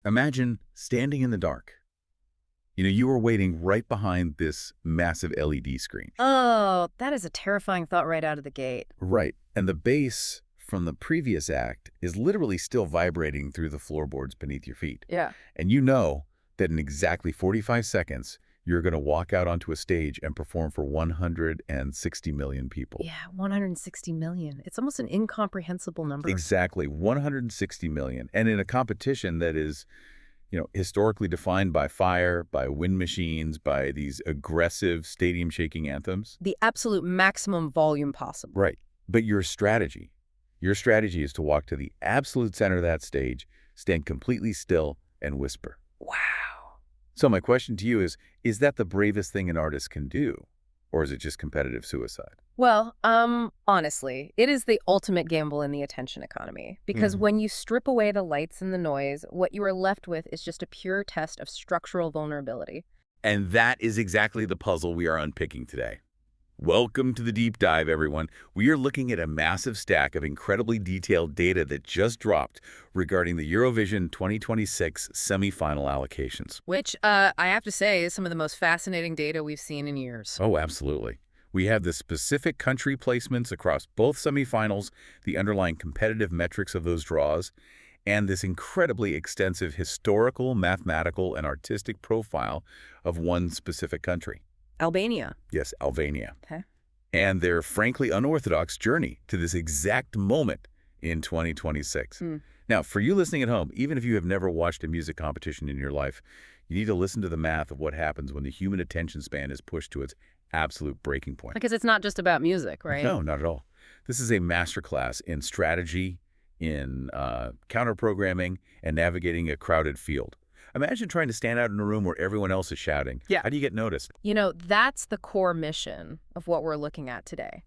Imagine standing in the dark. You were waiting right behind this massive LED screen. Oh, that is a terrifying thought right out of the gate. Right. And the bass from the previous act is literally still vibrating through the floorboards beneath your feet. Yeah. And you know that in exactly 45 seconds, you're going to walk out onto a stage and perform for 160 million people. Yeah, 160 million. It's almost an incomprehensible number. Exactly, 160 million. And in a competition that is, historically defined by fire, by wind machines, by these aggressive stadium-shaking anthems. The absolute maximum volume possible. Right. But your strategy is to walk to the absolute center of that stage, stand completely still, and whisper. Wow. So my question to you is that the bravest thing an artist can do? Or is it just competitive suicide? Well, honestly, it is the ultimate gamble in the attention economy. Because when you strip away the lights and the noise, what you are left with is just a pure test of structural vulnerability. And that is exactly the puzzle we are unpicking today. Welcome to the deep dive, everyone. We are looking at a massive stack of incredibly detailed data that just dropped regarding the Eurovision 2026 semifinal allocations. Which, I have to say, is some of the most fascinating data we've seen in years. Oh, absolutely. We have the specific country placements across both semifinals, the underlying competitive metrics of those draws, and this incredibly extensive historical, mathematical, and artistic profile of one specific country. Albania. Yes, Albania. Okay. And their frankly unorthodox journey to this exact moment in 2026. Now, for you listening at home, even if you have never watched a music competition in your life, you need to listen to the math of what happens when the human attention span is pushed to its absolute breaking point. Because it's not just about music, right? No, not at all. This is a masterclass in strategy, in counter-programming, and navigating a crowded field. Imagine trying to stand out in a room where everyone else is shouting. Yeah. How do you get noticed? That's the core mission of what we're looking at today.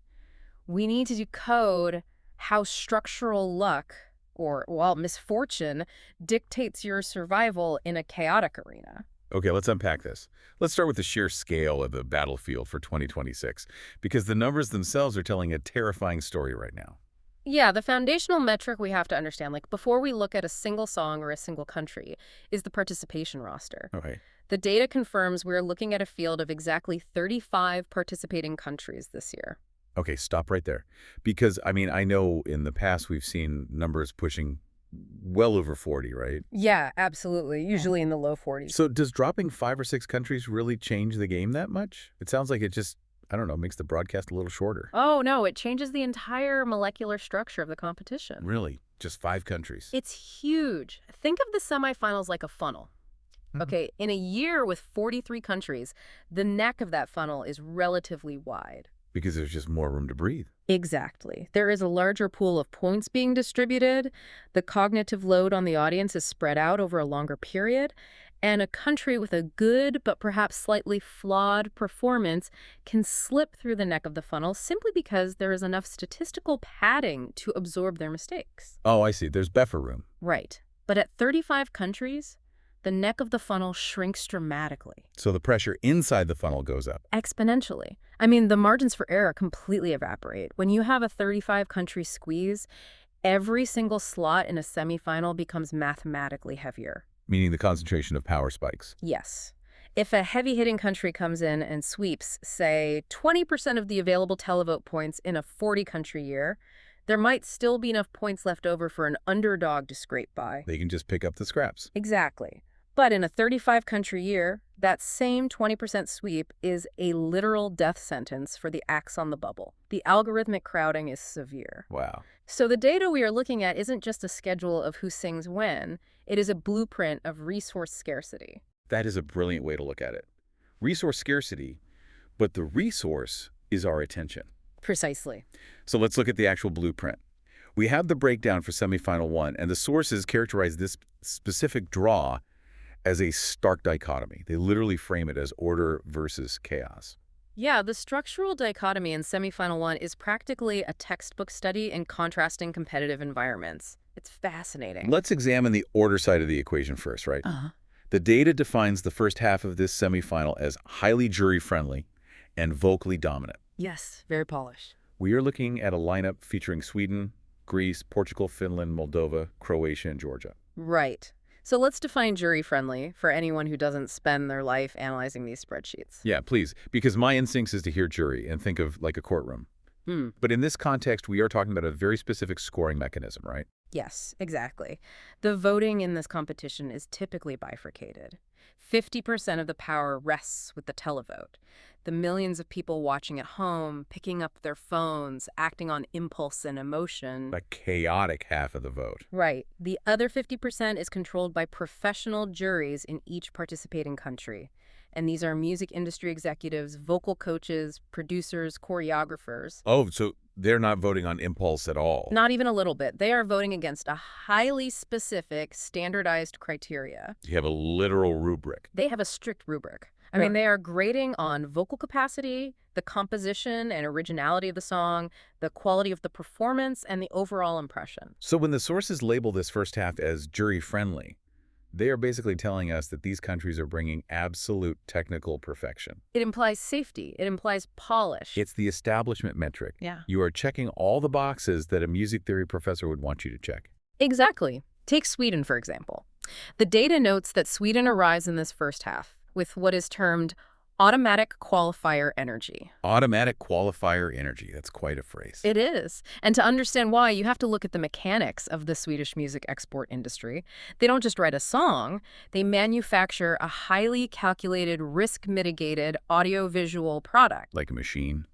We need to decode how structural luck, or, well, misfortune, dictates your survival in a chaotic arena. Okay, let's unpack this. Let's start with the sheer scale of the battlefield for 2026, because the numbers themselves are telling a terrifying story right now. Yeah, the foundational metric we have to understand, before we look at a single song or a single country, is the participation roster. Okay. The data confirms we're looking at a field of exactly 35 participating countries this year. Okay, stop right there. Because, I know in the past we've seen numbers pushing well over 40, right? Yeah, absolutely. Usually in the low 40s. So does dropping 5 or 6 countries really change the game that much? It sounds like it just, makes the broadcast a little shorter. Oh, no, it changes the entire molecular structure of the competition. Really? Just 5 countries? It's huge. Think of the semifinals like a funnel. Okay, in a year with 43 countries, the neck of that funnel is relatively wide. Because there's just more room to breathe. Exactly. There is a larger pool of points being distributed, the cognitive load on the audience is spread out over a longer period, and a country with a good but perhaps slightly flawed performance can slip through the neck of the funnel simply because there is enough statistical padding to absorb their mistakes. Oh, I see. There's buffer room. Right. But at 35 countries, the neck of the funnel shrinks dramatically. So the pressure inside the funnel goes up. Exponentially. The margins for error completely evaporate. When you have a 35-country squeeze, every single slot in a semifinal becomes mathematically heavier. Meaning the concentration of power spikes. Yes. If a heavy-hitting country comes in and sweeps, say, 20% of the available televote points in a 40-country year, there might still be enough points left over for an underdog to scrape by. They can just pick up the scraps. Exactly. But in a 35-country year, that same 20% sweep is a literal death sentence for the acts on the bubble. The algorithmic crowding is severe. Wow. So the data we are looking at isn't just a schedule of who sings when, it is a blueprint of resource scarcity. That is a brilliant way to look at it. Resource scarcity, but the resource is our attention. Precisely. So let's look at the actual blueprint. We have the breakdown for semifinal 1, and the sources characterize this specific draw as a stark dichotomy. They literally frame it as order versus chaos. Yeah, the structural dichotomy in semifinal 1 is practically a textbook study in contrasting competitive environments. It's fascinating. Let's examine the order side of the equation first, right? The data defines the first half of this semifinal as highly jury-friendly and vocally dominant. Yes, very polished. We are looking at a lineup featuring Sweden, Greece, Portugal, Finland, Moldova, Croatia, and Georgia. Right. So let's define jury-friendly for anyone who doesn't spend their life analyzing these spreadsheets. Yeah, please, because my instincts is to hear jury and think of like a courtroom. But in this context, we are talking about a very specific scoring mechanism, right? Yes, exactly. The voting in this competition is typically bifurcated. 50% of the power rests with the televote. The millions of people watching at home, picking up their phones, acting on impulse and emotion. The chaotic half of the vote. Right. The other 50% is controlled by professional juries in each participating country. And these are music industry executives, vocal coaches, producers, choreographers. Oh, so they're not voting on impulse at all. Not even a little bit. They are voting against a highly specific, standardized criteria. You have a literal rubric. They have a strict rubric. I mean, they are grading on vocal capacity, the composition and originality of the song, the quality of the performance, and the overall impression. So when the sources label this first half as jury-friendly, they are basically telling us that these countries are bringing absolute technical perfection. It implies safety. It implies polish. It's the establishment metric. Yeah. You are checking all the boxes that a music theory professor would want you to check. Exactly. Take Sweden, for example. The data notes that Sweden arrives in this first half with what is termed automatic qualifier energy. Automatic qualifier energy. That's quite a phrase. It is. And to understand why, you have to look at the mechanics of the Swedish music export industry. They don't just write a song. They manufacture a highly calculated, risk-mitigated audiovisual product. Like a machine.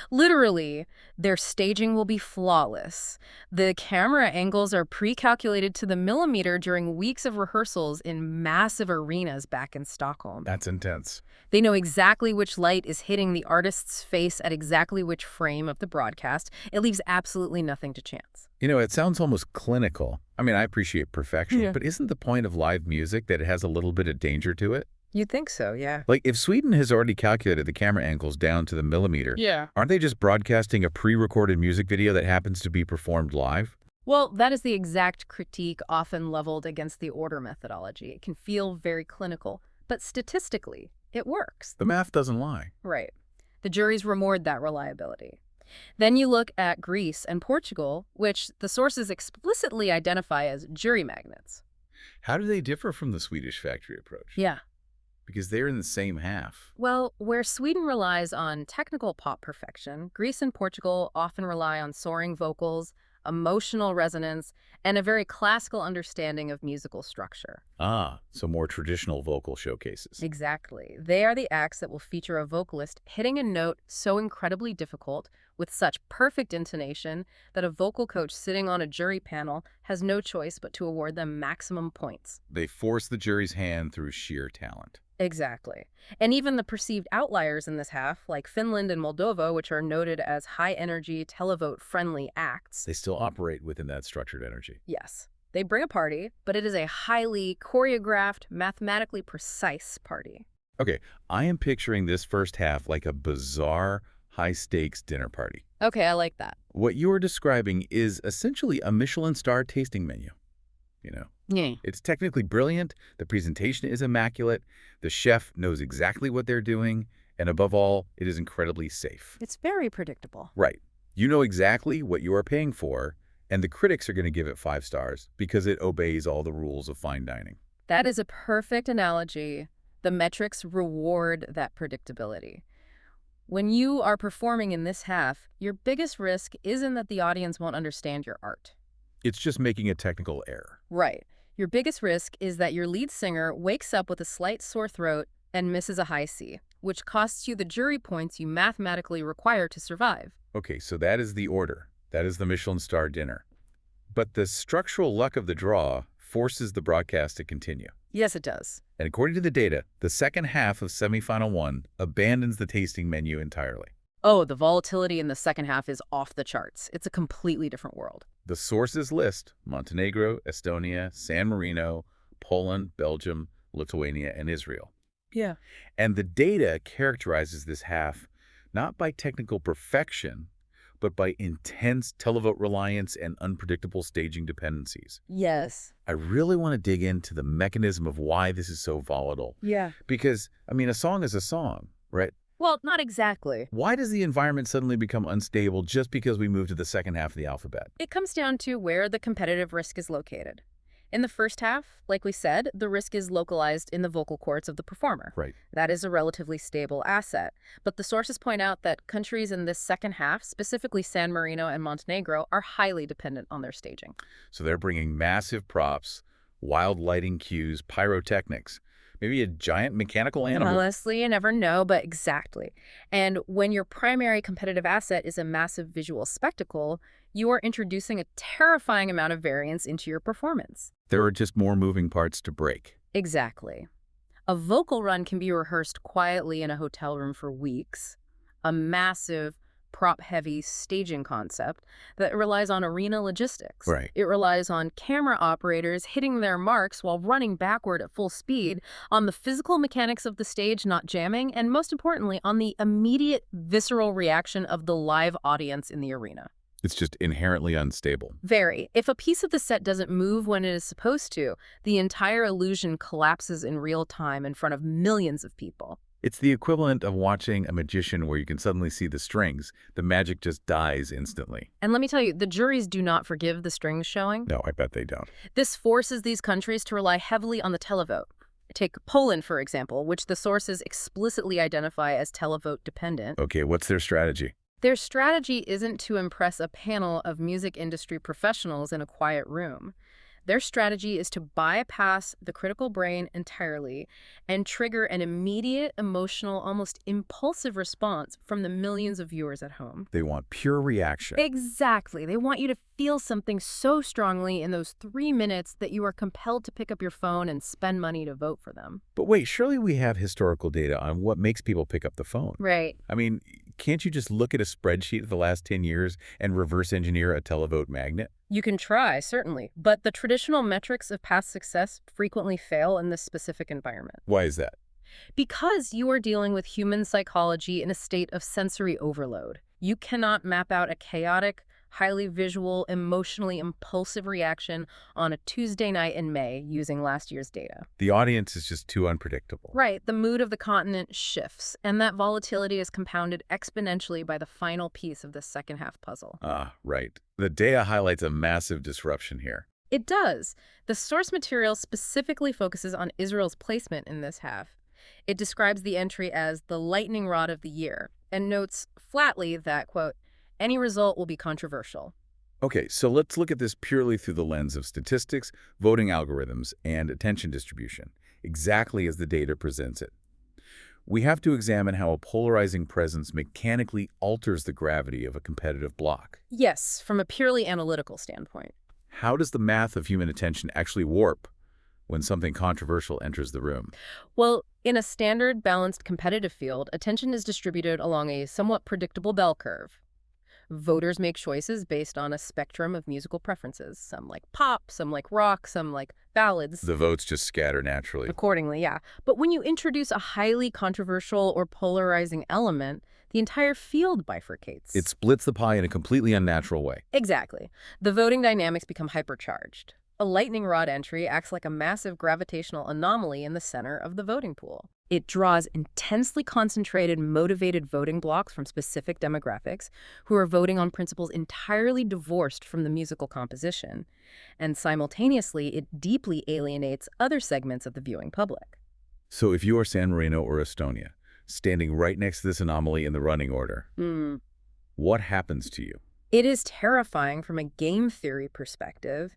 Literally, their staging will be flawless. The camera angles are pre-calculated to the millimeter during weeks of rehearsals in massive arenas back in Stockholm. That's intense. They know exactly which light is hitting the artist's face at exactly which frame of the broadcast. It leaves absolutely nothing to chance. You know, it sounds almost clinical. I mean, I appreciate perfection, but isn't the point of live music that it has a little bit of danger to it? You'd think so, yeah. Like, if Sweden has already calculated the camera angles down to the millimeter, aren't they just broadcasting a pre-recorded music video that happens to be performed live? Well, that is the exact critique often leveled against the order methodology. It can feel very clinical, but statistically, it works. The math doesn't lie. Right. The juries reward that reliability. Then you look at Greece and Portugal, which the sources explicitly identify as jury magnets. How do they differ from the Swedish factory approach? Yeah. Because they're in the same half. Well, where Sweden relies on technical pop perfection, Greece and Portugal often rely on soaring vocals, emotional resonance, and a very classical understanding of musical structure. Ah, so more traditional vocal showcases. Exactly. They are the acts that will feature a vocalist hitting a note so incredibly difficult with such perfect intonation that a vocal coach sitting on a jury panel has no choice but to award them maximum points. They force the jury's hand through sheer talent. Exactly. And even the perceived outliers in this half, like Finland and Moldova, which are noted as high-energy, televote-friendly acts. They still operate within that structured energy. Yes. They bring a party, but it is a highly choreographed, mathematically precise party. Okay, I am picturing this first half like a bizarre, high-stakes dinner party. Okay, I like that. What you are describing is essentially a Michelin star tasting menu. You know, Yeah. it's technically brilliant, the presentation is immaculate, the chef knows exactly what they're doing, and above all, it is incredibly safe. It's very predictable. Right. You know exactly what you are paying for, and the critics are going to give it 5 stars because it obeys all the rules of fine dining. That is a perfect analogy. The metrics reward that predictability. When you are performing in this half, your biggest risk isn't that the audience won't understand your art. It's just making a technical error. Right. Your biggest risk is that your lead singer wakes up with a slight sore throat and misses a high C, which costs you the jury points you mathematically require to survive. Okay, so that is the order. That is the Michelin star dinner. But the structural luck of the draw forces the broadcast to continue. Yes, it does. And according to the data, the second half of Semifinal 1 abandons the tasting menu entirely. Oh, the volatility in the second half is off the charts. It's a completely different world. The sources list Montenegro, Estonia, San Marino, Poland, Belgium, Lithuania, and Israel. Yeah. And the data characterizes this half not by technical perfection, but by intense televote reliance and unpredictable staging dependencies. Yes. I really want to dig into the mechanism of why this is so volatile. Yeah. Because, I mean, a song is a song, right? Well, not exactly. Why does the environment suddenly become unstable just because we move to the second half of the alphabet? It comes down to where the competitive risk is located. In the first half, like we said, the risk is localized in the vocal cords of the performer. Right. That is a relatively stable asset. But the sources point out that countries in this second half, specifically San Marino and Montenegro, are highly dependent on their staging. So they're bringing massive props, wild lighting cues, pyrotechnics, maybe a giant mechanical animal. Honestly, you never know, but exactly. And when your primary competitive asset is a massive visual spectacle, you are introducing a terrifying amount of variance into your performance. There are just more moving parts to break. Exactly. A vocal run can be rehearsed quietly in a hotel room for weeks. A massive, prop-heavy staging concept that relies on arena logistics. Right. It relies on camera operators hitting their marks while running backward at full speed, on the physical mechanics of the stage not jamming, and most importantly, on the immediate visceral reaction of the live audience in the arena. It's just inherently unstable. Very. If a piece of the set doesn't move when it is supposed to, the entire illusion collapses in real time in front of millions of people. It's the equivalent of watching a magician where you can suddenly see the strings. The magic just dies instantly. And let me tell you, the juries do not forgive the strings showing. No, I bet they don't. This forces these countries to rely heavily on the televote. Take Poland, for example, which the sources explicitly identify as televote dependent. Okay, what's their strategy? Their strategy isn't to impress a panel of music industry professionals in a quiet room. Their strategy is to bypass the critical brain entirely and trigger an immediate, emotional, almost impulsive response from the millions of viewers at home. They want pure reaction. Exactly. They want you to feel something so strongly in those 3 minutes that you are compelled to pick up your phone and spend money to vote for them. But wait, surely we have historical data on what makes people pick up the phone. Right. I mean, can't you just look at a spreadsheet of the last 10 years and reverse engineer a televote magnet? You can try, certainly, but the traditional metrics of past success frequently fail in this specific environment. Why is that? Because you are dealing with human psychology in a state of sensory overload. You cannot map out a chaotic, highly visual, emotionally impulsive reaction on a Tuesday night in May using last year's data. The audience is just too unpredictable. Right, the mood of the continent shifts, and that volatility is compounded exponentially by the final piece of the second half puzzle. Ah, right. The data highlights a massive disruption here. It does. The source material specifically focuses on Israel's placement in this half. It describes the entry as the lightning rod of the year and notes flatly that, quote, any result will be controversial. Okay, so let's look at this purely through the lens of statistics, voting algorithms, and attention distribution, exactly as the data presents it. We have to examine how a polarizing presence mechanically alters the gravity of a competitive block. Yes, from a purely analytical standpoint. How does the math of human attention actually warp when something controversial enters the room? Well, in a standard, balanced competitive field, attention is distributed along a somewhat predictable bell curve. Voters make choices based on a spectrum of musical preferences. Some like pop, some like rock, some like ballads. The votes just scatter naturally. Accordingly, yeah. But when you introduce a highly controversial or polarizing element, the entire field bifurcates. It splits the pie in a completely unnatural way. Exactly. The voting dynamics become hypercharged. A lightning rod entry acts like a massive gravitational anomaly in the center of the voting pool. It draws intensely concentrated, motivated voting blocs from specific demographics who are voting on principles entirely divorced from the musical composition. And simultaneously, it deeply alienates other segments of the viewing public. So if you are San Marino or Estonia, standing right next to this anomaly in the running order, what happens to you? It is terrifying from a game theory perspective.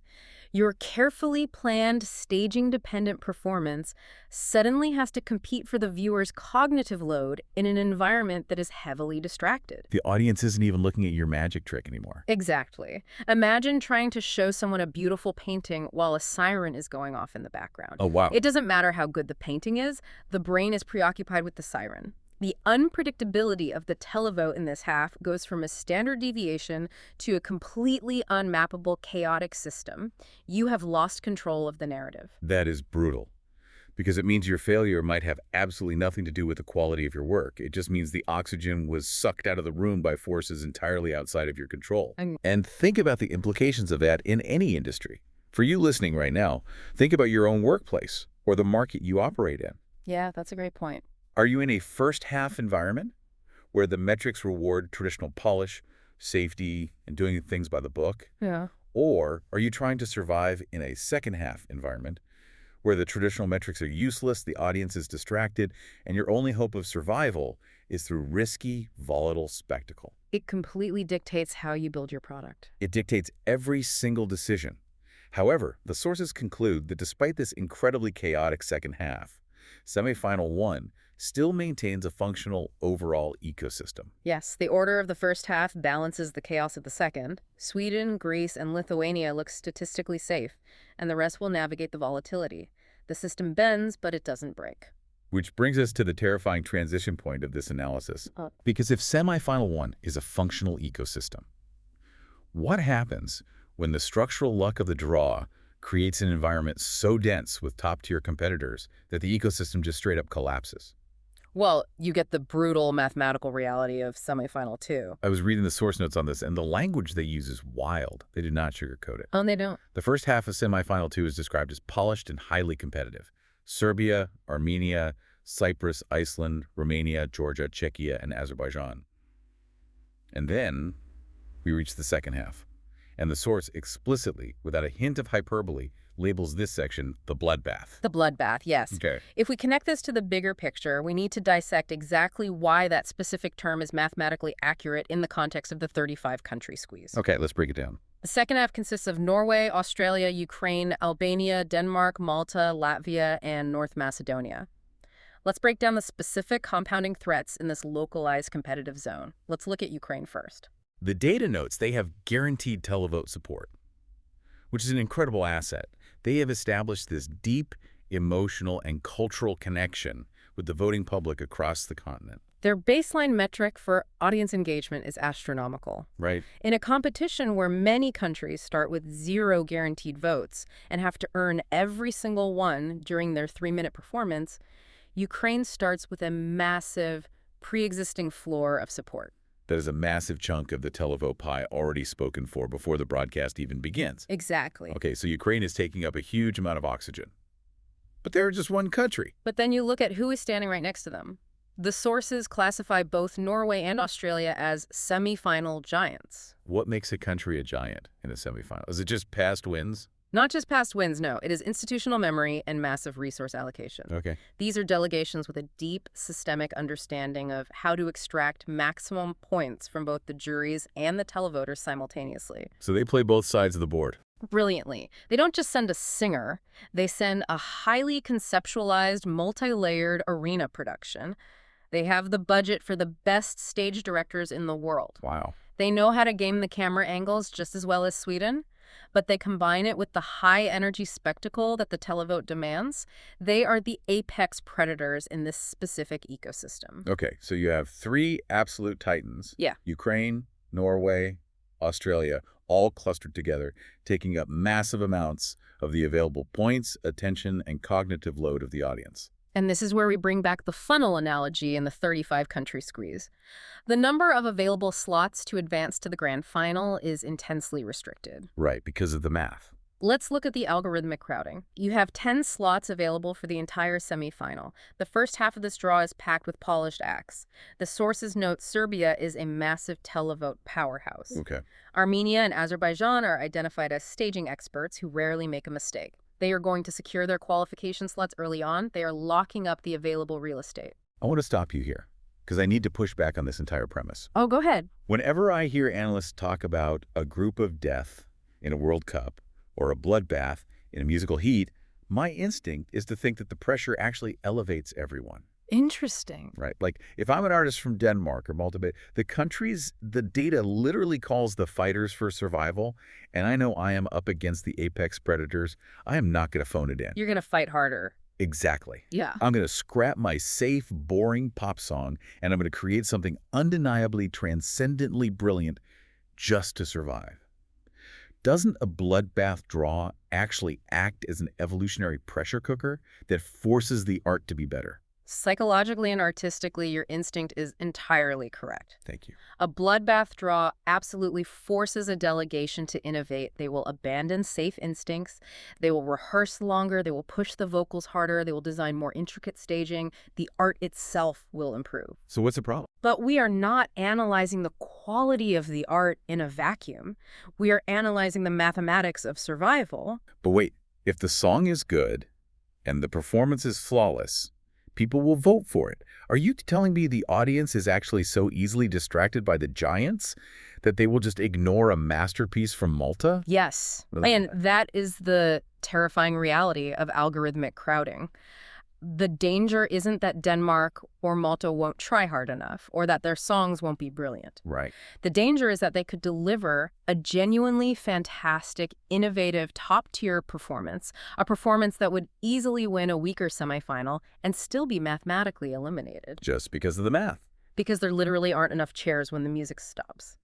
Your carefully planned, staging-dependent performance suddenly has to compete for the viewer's cognitive load in an environment that is heavily distracted. The audience isn't even looking at your magic trick anymore. Exactly. Imagine trying to show someone a beautiful painting while a siren is going off in the background. Oh, wow. It doesn't matter how good the painting is, the brain is preoccupied with the siren. The unpredictability of the televote in this half goes from a standard deviation to a completely unmappable, chaotic system. You have lost control of the narrative. That is brutal, because it means your failure might have absolutely nothing to do with the quality of your work. It just means the oxygen was sucked out of the room by forces entirely outside of your control. And think about the implications of that in any industry. For you listening right now, think about your own workplace or the market you operate in. Yeah, that's a great point. Are you in a first-half environment where the metrics reward traditional polish, safety, and doing things by the book? Yeah. Or are you trying to survive in a second-half environment where the traditional metrics are useless, the audience is distracted, and your only hope of survival is through risky, volatile spectacle? It completely dictates how you build your product. It dictates every single decision. However, the sources conclude that despite this incredibly chaotic second half, Semifinal 1 still maintains a functional overall ecosystem. Yes, the order of the first half balances the chaos of the second. Sweden, Greece, and Lithuania look statistically safe, and the rest will navigate the volatility. The system bends, but it doesn't break. Which brings us to the terrifying transition point of this analysis. Because if Semifinal 1 is a functional ecosystem, what happens when the structural luck of the draw creates an environment so dense with top-tier competitors that the ecosystem just straight up collapses? Well, you get the brutal mathematical reality of Semifinal 2. I was reading the source notes on this, and the language they use is wild. They do not sugarcoat it. Oh, they don't? The first half of Semifinal 2 is described as polished and highly competitive. Serbia, Armenia, Cyprus, Iceland, Romania, Georgia, Czechia, and Azerbaijan. And then we reach the second half. And the source explicitly, without a hint of hyperbole, labels this section the bloodbath. The bloodbath, yes. Okay. If we connect this to the bigger picture, we need to dissect exactly why that specific term is mathematically accurate in the context of the 35-country squeeze. Okay, let's break it down. The second half consists of Norway, Australia, Ukraine, Albania, Denmark, Malta, Latvia, and North Macedonia. Let's break down the specific compounding threats in this localized competitive zone. Let's look at Ukraine first. The data notes they have guaranteed televote support, which is an incredible asset. They have established this deep emotional and cultural connection with the voting public across the continent. Their baseline metric for audience engagement is astronomical. Right. In a competition where many countries start with 0 guaranteed votes and have to earn every single one during their 3-minute performance, Ukraine starts with a massive, pre-existing floor of support. That is a massive chunk of the televote pie already spoken for before the broadcast even begins. Exactly. Okay, so Ukraine is taking up a huge amount of oxygen. But they're just one country. But then you look at who is standing right next to them. The sources classify both Norway and Australia as semifinal giants. What makes a country a giant in a semifinal? Is it just past wins? Not just past wins, no. It is institutional memory and massive resource allocation. Okay. These are delegations with a deep systemic understanding of how to extract maximum points from both the juries and the televoters simultaneously. So they play both sides of the board. Brilliantly. They don't just send a singer. They send a highly conceptualized, multi-layered arena production. They have the budget for the best stage directors in the world. Wow. They know how to game the camera angles just as well as Sweden, but they combine it with the high-energy spectacle that the televote demands. They are the apex predators in this specific ecosystem. Okay, so you have 3 absolute titans. Yeah. Ukraine, Norway, Australia, all clustered together, taking up massive amounts of the available points, attention, and cognitive load of the audience. And this is where we bring back the funnel analogy in the 35-country squeeze. The number of available slots to advance to the grand final is intensely restricted. Right, because of the math. Let's look at the algorithmic crowding. You have 10 slots available for the entire semifinal. The first half of this draw is packed with polished acts. The sources note Serbia is a massive televote powerhouse. Okay. Armenia and Azerbaijan are identified as staging experts who rarely make a mistake. They are going to secure their qualification slots early on. They are locking up the available real estate. I want to stop you here, because I need to push back on this entire premise. Oh, go ahead. Whenever I hear analysts talk about a group of death in a World Cup or a bloodbath in a musical heat, my instinct is to think that the pressure actually elevates everyone. Interesting. Right. Like, if I'm an artist from Denmark or Malta, the data literally calls the fighters for survival, and I know I am up against the apex predators. I am not going to phone it in. You're going to fight harder. Exactly. Yeah. I'm going to scrap my safe, boring pop song, and I'm going to create something undeniably, transcendently brilliant just to survive. Doesn't a bloodbath draw actually act as an evolutionary pressure cooker that forces the art to be better? Psychologically and artistically, your instinct is entirely correct. Thank you. A bloodbath draw absolutely forces a delegation to innovate. They will abandon safe instincts. They will rehearse longer. They will push the vocals harder. They will design more intricate staging. The art itself will improve. So what's the problem? But we are not analyzing the quality of the art in a vacuum. We are analyzing the mathematics of survival. But wait, if the song is good and the performance is flawless, people will vote for it. Are you telling me the audience is actually so easily distracted by the giants that they will just ignore a masterpiece from Malta? Yes. And that is the terrifying reality of algorithmic crowding. The danger isn't that Denmark or Malta won't try hard enough or that their songs won't be brilliant. Right. The danger is that they could deliver a genuinely fantastic, innovative, top-tier performance, a performance that would easily win a weaker semifinal and still be mathematically eliminated. Just because of the math. Because there literally aren't enough chairs when the music stops.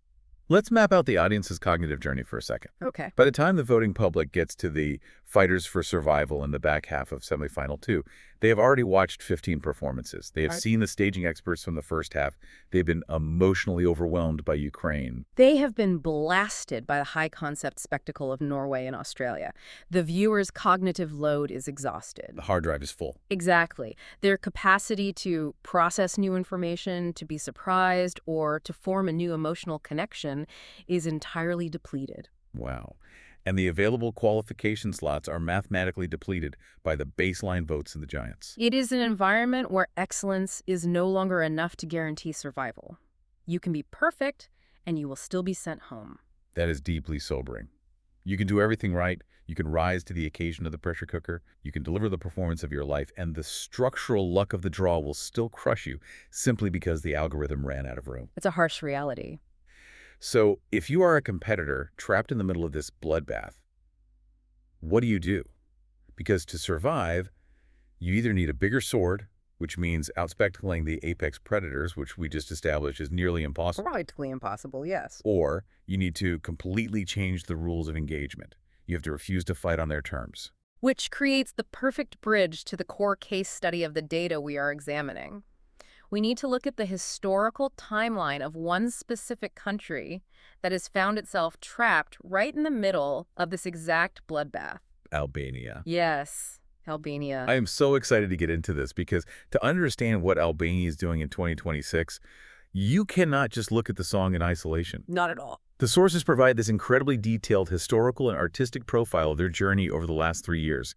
Let's map out the audience's cognitive journey for a second. Okay. By the time the voting public gets to the fighters for survival in the back half of semifinal 2, they have already watched 15 performances. They have seen the staging experts from the first half. They've been emotionally overwhelmed by Ukraine. They have been blasted by the high-concept spectacle of Norway and Australia. The viewer's cognitive load is exhausted. The hard drive is full. Exactly. Their capacity to process new information, to be surprised, or to form a new emotional connection is entirely depleted. Wow. And the available qualification slots are mathematically depleted by the baseline votes in the giants. It is an environment where excellence is no longer enough to guarantee survival. You can be perfect, and you will still be sent home. That is deeply sobering. You can do everything right. You can rise to the occasion of the pressure cooker. You can deliver the performance of your life, and the structural luck of the draw will still crush you simply because the algorithm ran out of room. It's a harsh reality. So if you are a competitor trapped in the middle of this bloodbath, what do you do? Because to survive, you either need a bigger sword, which means outspectacling the apex predators, which we just established is nearly impossible. Practically impossible, yes. Or you need to completely change the rules of engagement. You have to refuse to fight on their terms. Which creates the perfect bridge to the core case study of the data we are examining. We need to look at the historical timeline of one specific country that has found itself trapped right in the middle of this exact bloodbath. Albania. Yes, Albania. I am so excited to get into this because to understand what Albania is doing in 2026, you cannot just look at the song in isolation. Not at all. The sources provide this incredibly detailed historical and artistic profile of their journey over the last 3 years.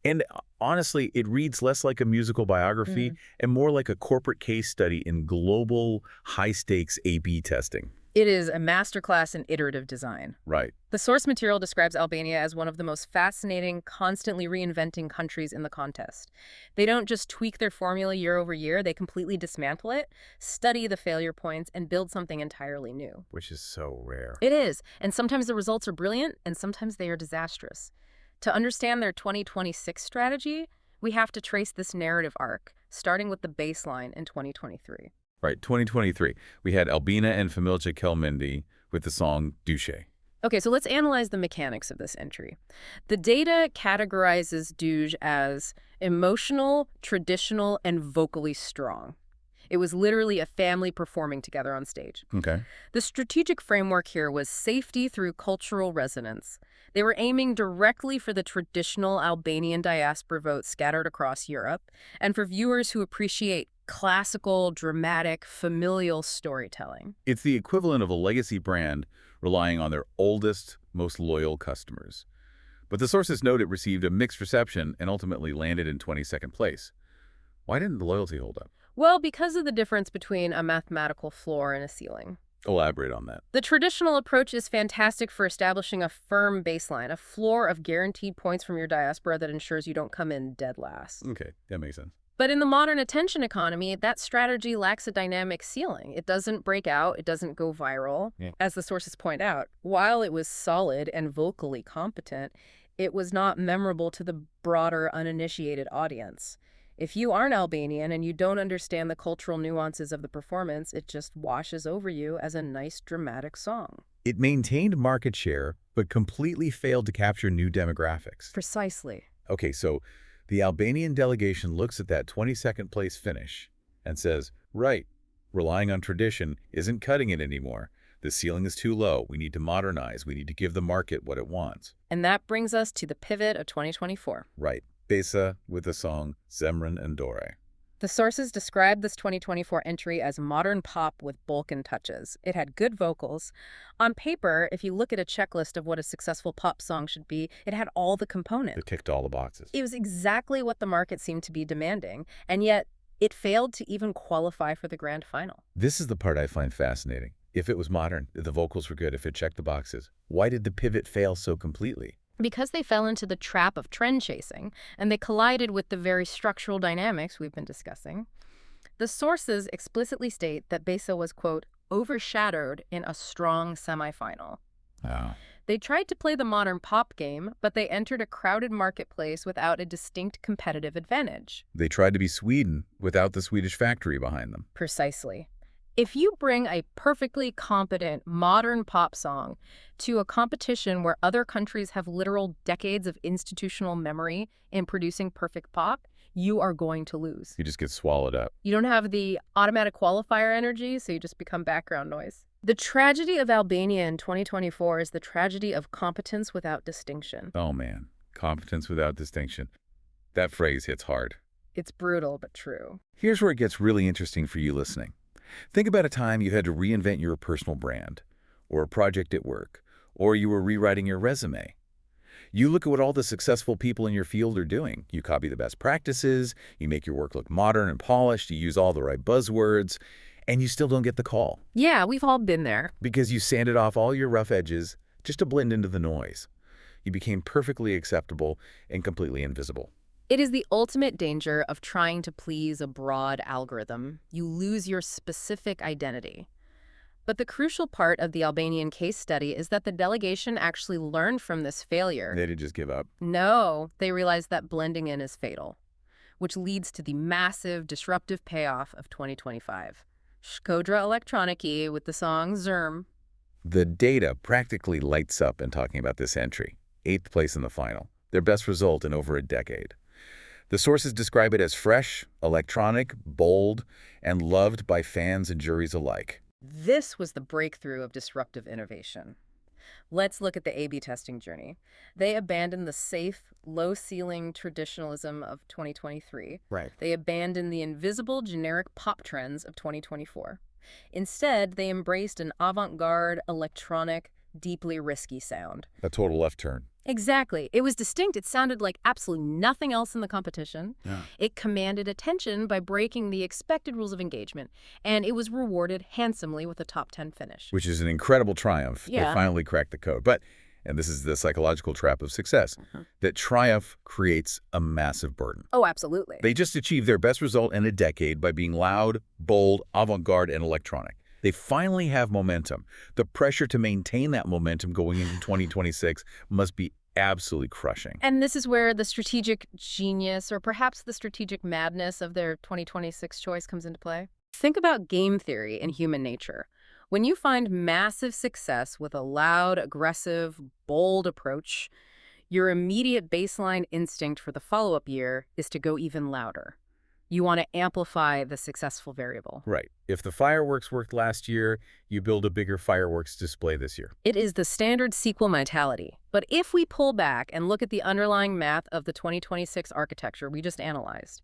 And honestly, it reads less like a musical biography and more like a corporate case study in global, high-stakes A/B testing. It is a masterclass in iterative design. Right. The source material describes Albania as one of the most fascinating, constantly reinventing countries in the contest. They don't just tweak their formula year over year, they completely dismantle it, study the failure points, and build something entirely new. Which is so rare. It is, and sometimes the results are brilliant, and sometimes they are disastrous. To understand their 2026 strategy, we have to trace this narrative arc, starting with the baseline in 2023. Right, 2023. We had Albina and Familja Kelmendi with the song Duše. Okay, so let's analyze the mechanics of this entry. The data categorizes Duž as emotional, traditional, and vocally strong. It was literally a family performing together on stage. Okay. The strategic framework here was safety through cultural resonance. They were aiming directly for the traditional Albanian diaspora vote scattered across Europe, and for viewers who appreciate classical, dramatic, familial storytelling. It's the equivalent of a legacy brand relying on their oldest, most loyal customers. But the sources note it received a mixed reception and ultimately landed in 22nd place. Why didn't the loyalty hold up? Well, because of the difference between a mathematical floor and a ceiling. Elaborate on that. The traditional approach is fantastic for establishing a firm baseline, a floor of guaranteed points from your diaspora that ensures you don't come in dead last. Okay, that makes sense. But in the modern attention economy, that strategy lacks a dynamic ceiling. It doesn't break out, it doesn't go viral. As the sources point out, while it was solid and vocally competent, it was not memorable to the broader, uninitiated audience. If you aren't Albanian and you don't understand the cultural nuances of the performance, it just washes over you as a nice, dramatic song. It maintained market share, but completely failed to capture new demographics. Precisely. Okay, so The Albanian delegation looks at that 22nd place finish and says, right, relying on tradition isn't cutting it anymore. The ceiling is too low. We need to modernize. We need to give the market what it wants. And that brings us to the pivot of 2024. Right. Besa with the song Zemrën and Dore. The sources describe this 2024 entry as modern pop with Balkan touches. It had good vocals. On paper, if you look at a checklist of what a successful pop song should be, it had all the components. It ticked all the boxes. It was exactly what the market seemed to be demanding, and yet it failed to even qualify for the grand final. This is the part I find fascinating. If it was modern, if the vocals were good, if it checked the boxes, why did the pivot fail so completely? Because they fell into the trap of trend chasing, and they collided with the very structural dynamics we've been discussing. The sources explicitly state that Besa was, quote, overshadowed in a strong semifinal. Oh. They tried to play the modern pop game, but they entered a crowded marketplace without a distinct competitive advantage. They tried to be Sweden without the Swedish factory behind them. Precisely. If you bring a perfectly competent modern pop song to a competition where other countries have literal decades of institutional memory in producing perfect pop, you are going to lose. You just get swallowed up. You don't have the automatic qualifier energy, so you just become background noise. The tragedy of Albania in 2024 is the tragedy of competence without distinction. Oh man, competence without distinction. That phrase hits hard. It's brutal, but true. Here's where it gets really interesting for you listening. Think about a time you had to reinvent your personal brand, or a project at work, or you were rewriting your resume. You look at what all the successful people in your field are doing. You copy the best practices, you make your work look modern and polished, you use all the right buzzwords, and you still don't get the call. Yeah, we've all been there. Because you sanded off all your rough edges just to blend into the noise. You became perfectly acceptable and completely invisible. It is the ultimate danger of trying to please a broad algorithm. You lose your specific identity. But the crucial part of the Albanian case study is that the delegation actually learned from this failure. They didn't just give up. No, they realized that blending in is fatal, which leads to the massive disruptive payoff of 2025. Shkodra Elektroniki with the song Zerm. The data practically lights up in talking about this entry. 8th place in the final. Their best result in over a decade. The sources describe it as fresh, electronic, bold, and loved by fans and juries alike. This was the breakthrough of disruptive innovation. Let's look at the A/B testing journey. They abandoned the safe, low-ceiling traditionalism of 2023. Right. They abandoned the invisible, generic pop trends of 2024. Instead, they embraced an avant-garde, electronic, deeply risky sound. A total left turn. Exactly. It was distinct. It sounded like absolutely nothing else in the competition. Yeah. It commanded attention by breaking the expected rules of engagement, and it was rewarded handsomely with a top 10 finish. Which is an incredible triumph. Yeah. They finally cracked the code. But, and this is the psychological trap of success, that triumph creates a massive burden. Oh, absolutely. They just achieved their best result in a decade by being loud, bold, avant-garde, and electronic. They finally have momentum. The pressure to maintain that momentum going into 2026 must be absolutely crushing. And this is where the strategic genius, or perhaps the strategic madness of their 2026 choice comes into play. Think about game theory and human nature. When you find massive success with a loud, aggressive, bold approach, your immediate baseline instinct for the follow-up year is to go even louder. You want to amplify the successful variable. Right. If the fireworks worked last year, you build a bigger fireworks display this year. It is the standard sequel mentality. But if we pull back and look at the underlying math of the 2026 architecture we just analyzed,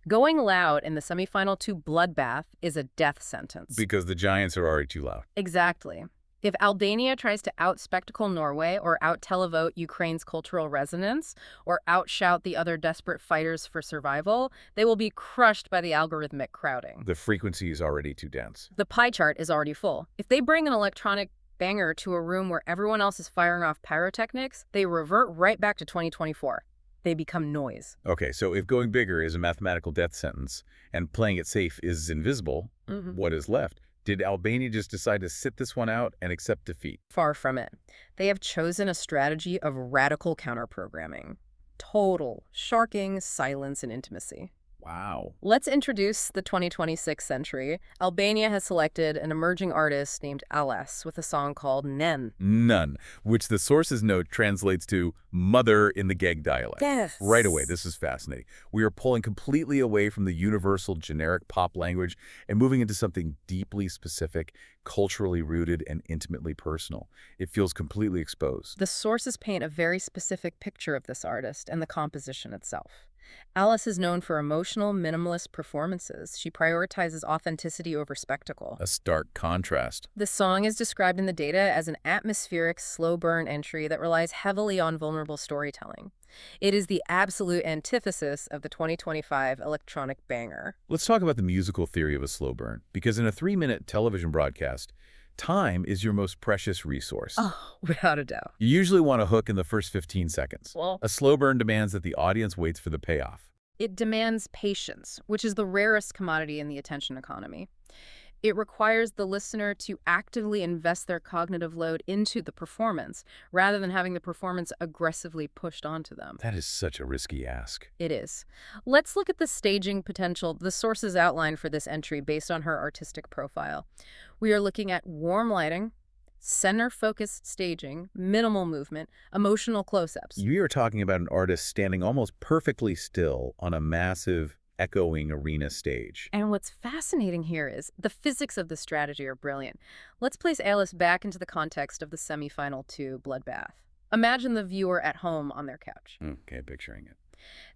going loud in the semifinal 2 bloodbath is a death sentence. Because the Giants are already too loud. Exactly. If Albania tries to out-spectacle Norway or out-televote Ukraine's cultural resonance or outshout the other desperate fighters for survival, they will be crushed by the algorithmic crowding. The frequency is already too dense. The pie chart is already full. If they bring an electronic banger to a room where everyone else is firing off pyrotechnics, they revert right back to 2024. They become noise. Okay, so if going bigger is a mathematical death sentence and playing it safe is invisible, what is left? Did Albania just decide to sit this one out and accept defeat? Far from it. They have chosen a strategy of radical counterprogramming. Total, sharking, silence, and intimacy. Wow. Let's introduce the 2026 entry. Albania has selected an emerging artist named Alas with a song called Nen. None, which the sources note translates to mother in the Geg dialect. Yes. Right away, this is fascinating. We are pulling completely away from the universal generic pop language and moving into something deeply specific, culturally rooted, and intimately personal. It feels completely exposed. The sources paint a very specific picture of this artist and the composition itself. Alice is known for emotional, minimalist performances. She prioritizes authenticity over spectacle. A stark contrast. The song is described in the data as an atmospheric, slow-burn entry that relies heavily on vulnerable storytelling. It is the absolute antithesis of the 2025 electronic banger. Let's talk about the musical theory of a slow burn, because in a 3-minute television broadcast, time is your most precious resource. Oh, without a doubt. You usually want a hook in the first 15 seconds. Well, A slow burn demands that the audience waits for the payoff. it demands patience, which is the rarest commodity in the attention economy. It requires the listener to actively invest their cognitive load into the performance, rather than having the performance aggressively pushed onto them. That is such a risky ask. It is. Let's look at the staging potential the sources outline for this entry based on her artistic profile. We are looking at warm lighting, center-focused staging, minimal movement, emotional close-ups. You are talking about an artist standing almost perfectly still on a massive, echoing arena stage. And what's fascinating here is the physics of the strategy are brilliant. Let's place Alice back into the context of the semifinal 2 bloodbath. Imagine the viewer at home on their couch. Okay, picturing it.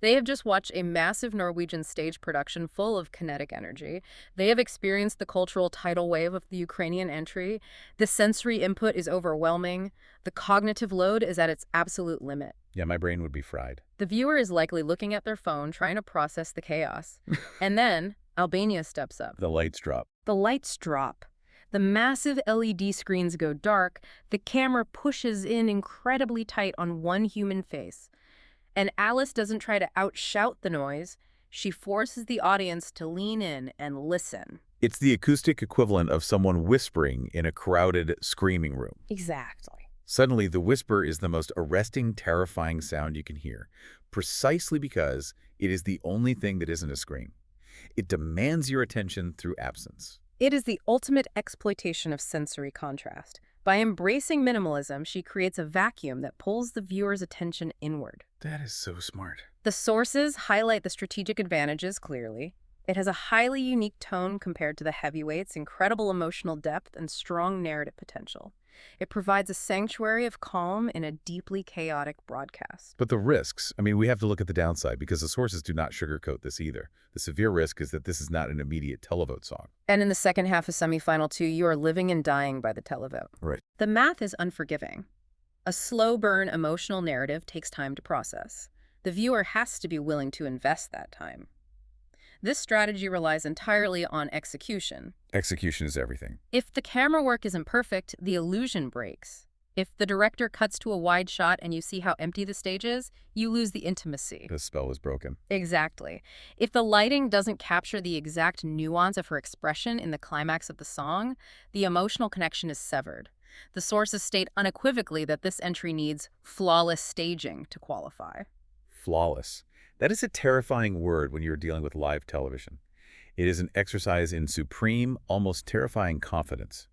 They have just watched a massive Norwegian stage production full of kinetic energy. They have experienced the cultural tidal wave of the Ukrainian entry. The sensory input is overwhelming. The cognitive load is at its absolute limit. Yeah, my brain would be fried. The viewer is likely looking at their phone, trying to process the chaos. And then Albania steps up. The lights drop. The lights drop. The massive LED screens go dark. The camera pushes in incredibly tight on one human face. And Alice doesn't try to outshout the noise. She forces the audience to lean in and listen. It's the acoustic equivalent of someone whispering in a crowded screaming room. Exactly. Suddenly, the whisper is the most arresting, terrifying sound you can hear, precisely because it is the only thing that isn't a scream. It demands your attention through absence. It is the ultimate exploitation of sensory contrast. By embracing minimalism, she creates a vacuum that pulls the viewer's attention inward. That is so smart. The sources highlight the strategic advantages clearly. It has a highly unique tone compared to the heavyweights, incredible emotional depth, and strong narrative potential. It provides a sanctuary of calm in a deeply chaotic broadcast. But the risks, we have to look at the downside because the sources do not sugarcoat this either. The severe risk is that this is not an immediate televote song. And in the second half of Semifinal 2, you are living and dying by the televote. Right. The math is unforgiving. A slow burn emotional narrative takes time to process. The viewer has to be willing to invest that time. This strategy relies entirely on execution. Execution is everything. If the camera work isn't perfect, the illusion breaks. If the director cuts to a wide shot and you see how empty the stage is, you lose the intimacy. The spell was broken. Exactly. If the lighting doesn't capture the exact nuance of her expression in the climax of the song, the emotional connection is severed. The sources state unequivocally that this entry needs flawless staging to qualify. Flawless. That is a terrifying word when you're dealing with live television. It is an exercise in supreme, almost terrifying confidence.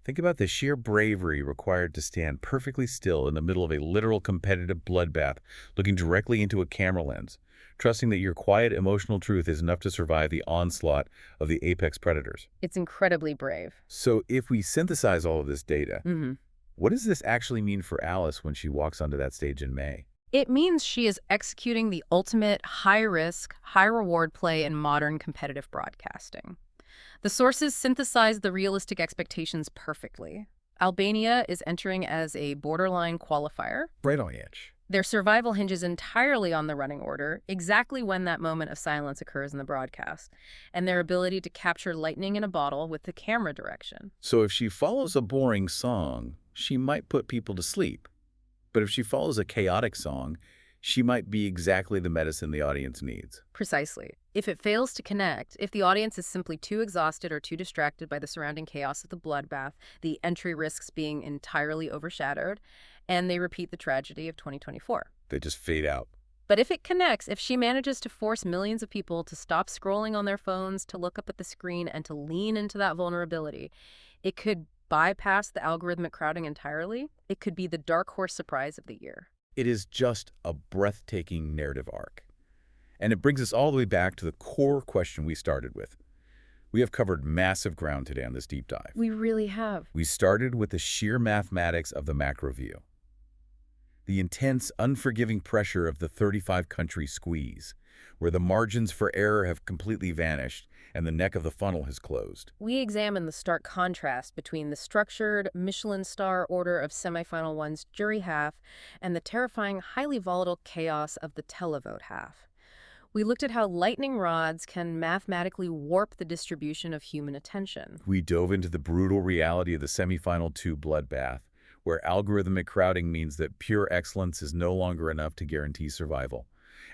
Think about the sheer bravery required to stand perfectly still in the middle of a literal competitive bloodbath, looking directly into a camera lens, trusting that your quiet, emotional truth is enough to survive the onslaught of the apex predators. It's incredibly brave. So if we synthesize all of this data, what does this actually mean for Alice when she walks onto that stage in May? It means she is executing the ultimate high-risk, high-reward play in modern competitive broadcasting. The sources synthesize the realistic expectations perfectly. Albania is entering as a borderline qualifier. Right on the edge. Their survival hinges entirely on the running order, exactly when that moment of silence occurs in the broadcast, and their ability to capture lightning in a bottle with the camera direction. So if she follows a boring song, she might put people to sleep. But if she follows a chaotic song, she might be exactly the medicine the audience needs. Precisely. If it fails to connect, if the audience is simply too exhausted or too distracted by the surrounding chaos of the bloodbath, the entry risks being entirely overshadowed, and they repeat the tragedy of 2024. They just fade out. But if it connects, if she manages to force millions of people to stop scrolling on their phones, to look up at the screen, and to lean into that vulnerability, it could bypass the algorithmic crowding entirely. It could be the dark horse surprise of the year. It is just a breathtaking narrative arc. And it brings us all the way back to the core question we started with. We have covered massive ground today on this deep dive. We really have. We started with the sheer mathematics of the macro view, the intense, unforgiving pressure of the 35-country squeeze, where the margins for error have completely vanished and the neck of the funnel has closed. We examine the stark contrast between the structured Michelin star order of semifinal one's jury half and the terrifying, highly volatile chaos of the televote half. We looked at how lightning rods can mathematically warp the distribution of human attention. We dove into the brutal reality of the semifinal 2 bloodbath, where algorithmic crowding means that pure excellence is no longer enough to guarantee survival,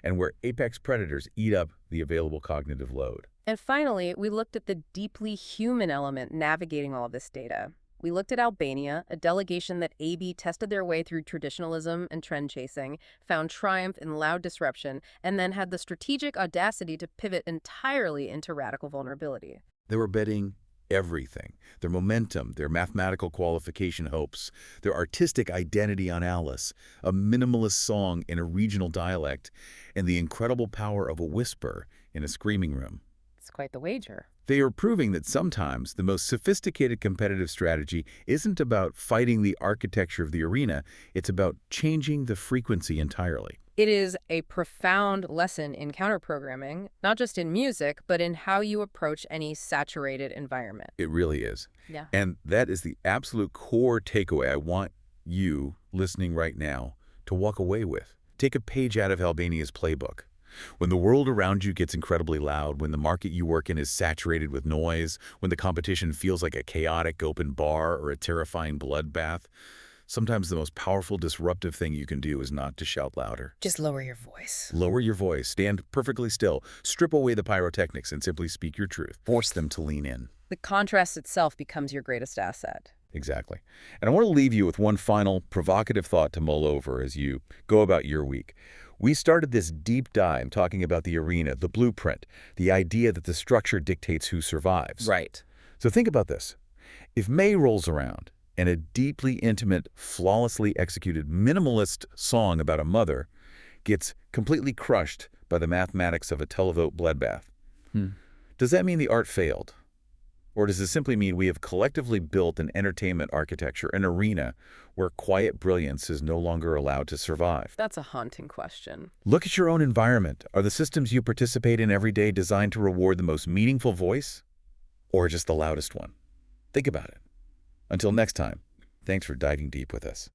and where apex predators eat up the available cognitive load. And finally, we looked at the deeply human element navigating all of this data. We looked at Albania, a delegation that A/B tested their way through traditionalism and trend chasing, found triumph in loud disruption, and then had the strategic audacity to pivot entirely into radical vulnerability. They were betting everything, their momentum, their mathematical qualification hopes, their artistic identity on Alice, a minimalist song in a regional dialect, and the incredible power of a whisper in a screaming room. It's quite the wager. They are proving that sometimes the most sophisticated competitive strategy isn't about fighting the architecture of the arena, it's about changing the frequency entirely. It is a profound lesson in counterprogramming, not just in music, but in how you approach any saturated environment. It really is. Yeah. And that is the absolute core takeaway I want you, listening right now, to walk away with. Take a page out of Albania's playbook. When the world around you gets incredibly loud, when the market you work in is saturated with noise, when the competition feels like a chaotic open bar or a terrifying bloodbath, sometimes the most powerful disruptive thing you can do is not to shout louder. Just lower your voice. Lower your voice, stand perfectly still, strip away the pyrotechnics, and simply speak your truth. Force them to lean in. The contrast itself becomes your greatest asset. Exactly. And I want to leave you with one final provocative thought to mull over as you go about your week. We started this deep dive talking about the arena, the blueprint, the idea that the structure dictates who survives. Right. So think about this. If May rolls around and a deeply intimate, flawlessly executed minimalist song about a mother gets completely crushed by the mathematics of a televote bloodbath, does that mean the art failed? Or does it simply mean we have collectively built an entertainment architecture, an arena, where quiet brilliance is no longer allowed to survive? That's a haunting question. Look at your own environment. Are the systems you participate in every day designed to reward the most meaningful voice, or just the loudest one? Think about it. Until next time, thanks for diving deep with us.